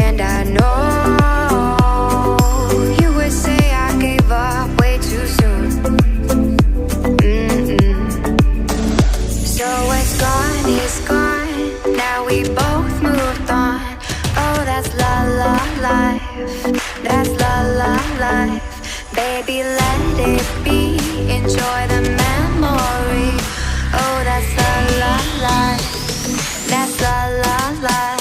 And I know you would say I gave up way too soon. So it's gone, now we both moved on. Oh, that's la la life, that's la la life. Baby, let it be, enjoy the memory. Oh, that's la la life, that's la la life.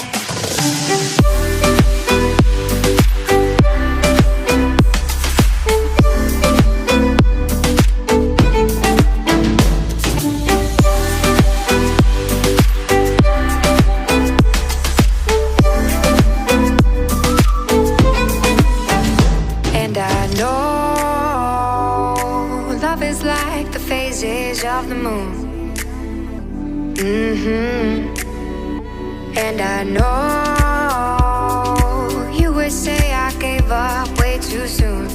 Of the moon. And I know you would say I gave up way too soon.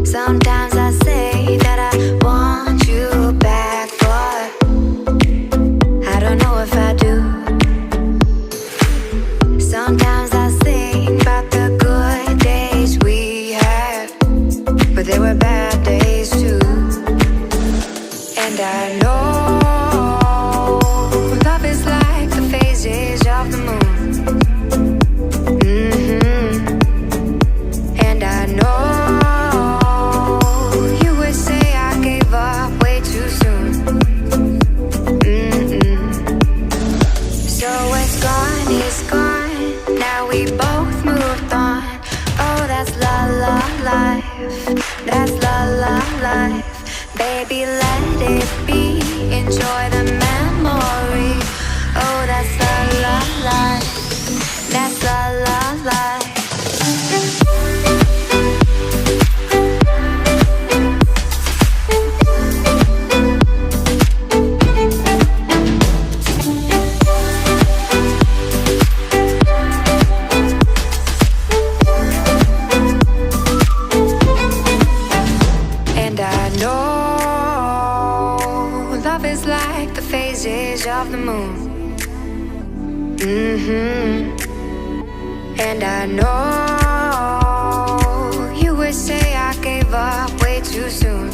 Sometimes I say that I want you back, but I don't know if I do. Sometimes I think about the good days we had, but there were bad days too. And I know love is like the phases of the moon. And I know we both moved on. Oh, that's la la life, that's la la life. Baby, let it be, enjoy the memory. Oh, that's la la life, that's la la life. Of the moon. And I know you would say I gave up way too soon.